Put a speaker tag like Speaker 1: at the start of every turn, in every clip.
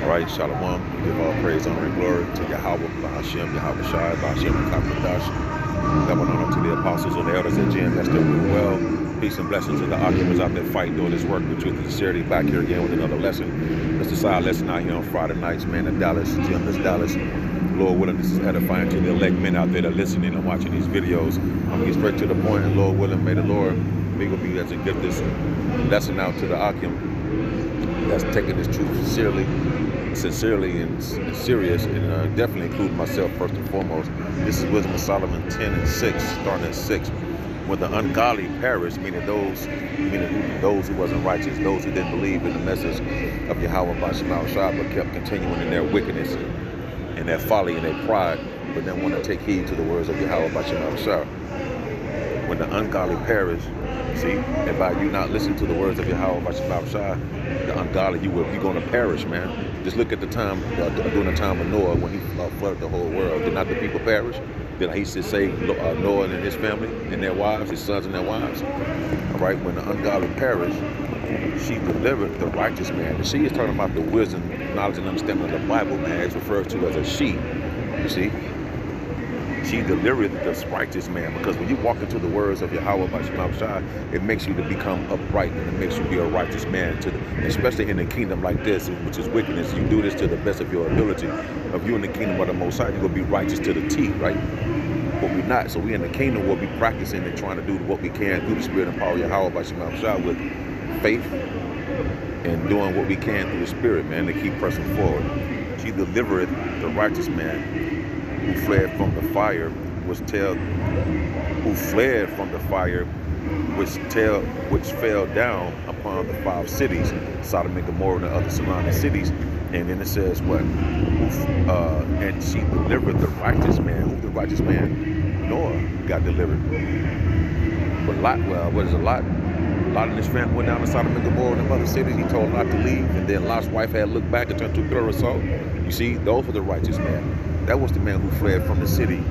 Speaker 1: All right, Shalom. We give all praise, honor, and glory to Yahweh, Bahashem, Yahweh Shai, Bahashem, and Kakadash. Double honor to the apostles and the elders at GMS that rule well. Peace and blessings to the occupants out there fighting, doing this work with truth and sincerity. Back here again with another lesson. It's the side lesson out here on Friday nights, man, in Dallas, GMS Dallas. Lord willing, this is edifying to the elect men out there that are listening and watching these videos. I'm going to get straight to the point, and Lord willing, may the Lord be with me as I give this lesson out to the occupant that's taking this truth sincerely and serious, and definitely including myself first and foremost. This is Wisdom of Solomon 10 and 6, starting at 6. When the ungodly perish, meaning those who wasn't righteous, those who didn't believe in the message of Yahweh Bashim Shah, but kept continuing in their wickedness and their folly and their pride, but then want to take heed to the words of Yahweh Bashim Shah. When the ungodly perish, see, and by you not listening to the words of Yahweh Bashim Shah, the ungodly, you're going to perish, man. Just look at the time, during the time of Noah, when he flooded the whole world. Did not the people perish? Did he say Noah and his family and their wives, his sons and their wives? All right, when the ungodly perish, she delivered the righteous man. The she is talking about the wisdom, knowledge, and understanding of the Bible, man. It's referred to as a she, you see? She delivered the righteous man, because when you walk into the words of Yahweh by Shema Shai, it makes you to become upright, and it makes you be a righteous man, especially in a kingdom like this, which is wickedness. You do this to the best of your ability. If you're in the kingdom of the Most High, you're going to be righteous to the T, right? But we're not. So we in the kingdom, we'll be practicing and trying to do what we can through the Spirit and power of Yahweh by Shema Shai with faith and doing what we can through the Spirit, man, to keep pressing forward. She delivered the righteous man who fled from the fire, which fell down upon the 5 cities, Sodom and Gomorrah and the other surrounding cities. And then it says what? And she delivered the righteous man. Who's the righteous man? Noah got delivered. But Lot, Lot and his family went down to Sodom and Gomorrah and the other cities. He told Lot to leave, and then Lot's wife had looked back and turned to a pillar of salt. You see, those were the righteous man. That was the man who fled from the city,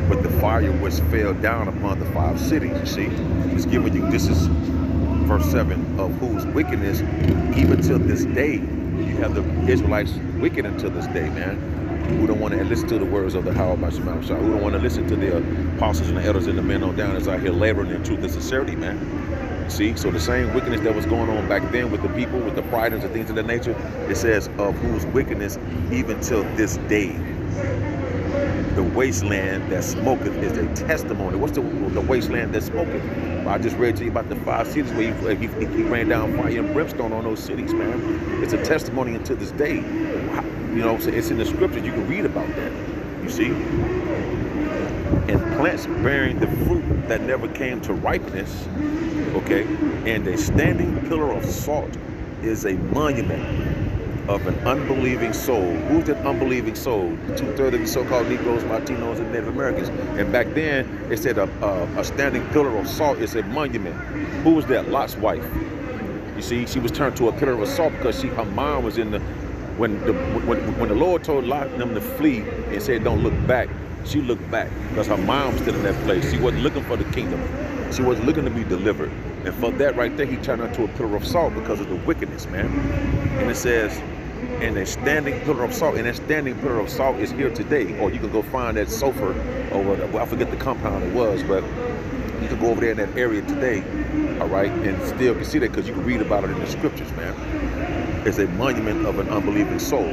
Speaker 1: but the fire which fell down upon the 5 cities, you see. It's giving you, this is verse 7, of whose wickedness, even till this day, you have the Israelites wicked until this day, man, who don't want to listen to the words of the Yahweh Bashim Shah, who don't want to listen to the apostles and the elders and the men on down that's out here laboring in truth and sincerity, man. See, so the same wickedness that was going on back then with the people, with the pride and things of that nature, it says, of whose wickedness even till this day. The wasteland that smoketh is a testimony. What's the wasteland that smoketh? I just read to you about the 5 cities where he ran down fire and brimstone on those cities, man. It's a testimony until this day. You know, so it's in the scriptures. You can read about that. You see? And plants bearing the fruit that never came to ripeness, okay, and a standing pillar of salt is a monument of an unbelieving soul. Who's that unbelieving soul? 2/3 of the so-called Negroes, Latinos, and Native Americans. And back then, it said a standing pillar of salt is a monument. Who was that? Lot's wife. You see, she was turned to a pillar of salt because her mind was in the, when the Lord told Lot and them to flee and said, don't look back, she looked back because her mind was still in that place. She wasn't looking for the kingdom. She wasn't looking to be delivered. And for that right there, he turned her to a pillar of salt because of the wickedness, man. And it says, and a standing pillar of salt, and that standing pillar of salt is here today. Or you can go find that sulfur, or whatever. Well, I forget the compound it was, but you can go over there in that area today, all right, and still can see that because you can read about it in the scriptures, man. It's a monument of an unbelieving soul,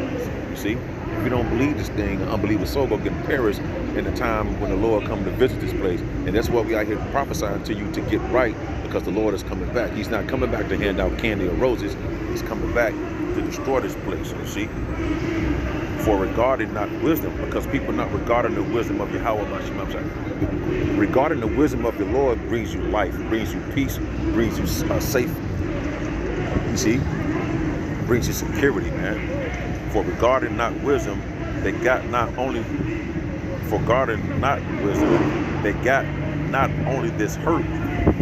Speaker 1: you see. If you don't believe this thing, an unbelieving soul will get perished in the time when the Lord comes to visit this place. And that's why we out here prophesying to you to get right, because the Lord is coming back. He's not coming back to hand out candy or roses. He's coming back to destroy this place, you see. For regarding not wisdom, because people not regarding the wisdom of Yahweh. Regarding the wisdom of the Lord brings you life, brings you peace, brings you safe. You see, brings you security, man. For regarding not wisdom, they got not only this hurt,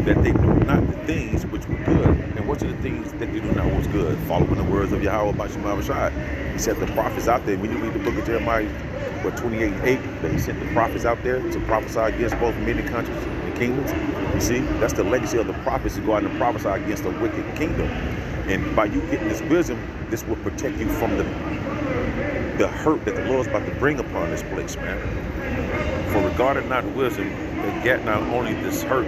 Speaker 1: that they do not the things which were good. And what are the things that they do not was good? Following the words of Yahweh by Shema Shai. He sent the prophets out there. When you read the book of Jeremiah, 28:8, that he sent the prophets out there to prophesy against both many countries and kingdoms. You see, that's the legacy of the prophets, to go out and prophesy against a wicked kingdom. And by you getting this wisdom, this will protect you from the hurt that the Lord's about to bring upon this place, man. For regarding not wisdom, they get not only this hurt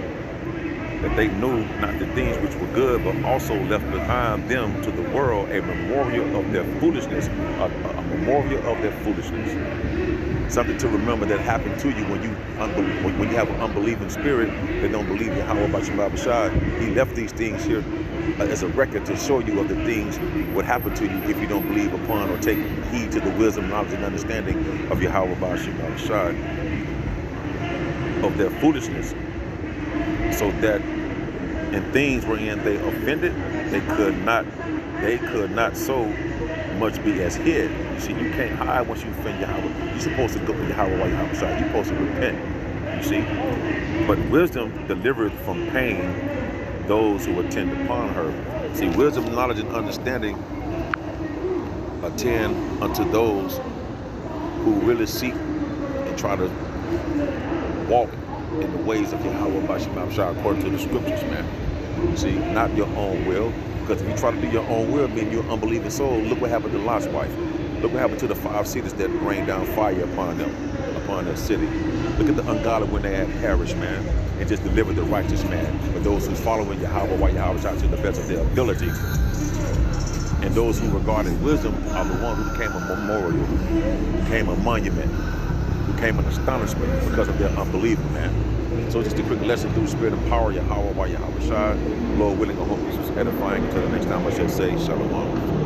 Speaker 1: that they knew not the things which were good, but also left behind them to the world a memorial of their foolishness, a memorial of their foolishness. Something to remember that happened to you when you have an unbelieving spirit that don't believe Yahweh Bashim Babashai. He left these things here as a record to show you of the things what happen to you if you don't believe upon or take heed to the wisdom, knowledge, and understanding of Yahweh Bashim Babashai, of their foolishness. So that in things wherein they offended, they could not so much be as hid. You see, you can't hide once you offend Yahweh. You're supposed to go to Yahweh while Yahweh side. You're supposed to repent. You see, but wisdom delivered from pain those who attend upon her. See, wisdom, knowledge, and understanding attend unto those who really seek and try to walk in the ways of Yahweh Bashim Babashai according to the scriptures, man. See, not your own will. Because if you try to do your own will, being you're an unbelieving soul, look what happened to Lot's wife. Look what happened to the 5 cities that rained down fire upon them, upon their city. Look at the ungodly when they had perished, man, and just delivered the righteous man. But those who's following Yahweh while Yahweh shot to the best of their ability. And those who regarded wisdom are the ones who became a memorial, who became a monument, who became an astonishment because of their unbelieving, man. So just a quick lesson through the spirit and power of Yahweh while Yahweh shot. Lord willing, I hope this was edifying. Until the next time, I shall say shalom.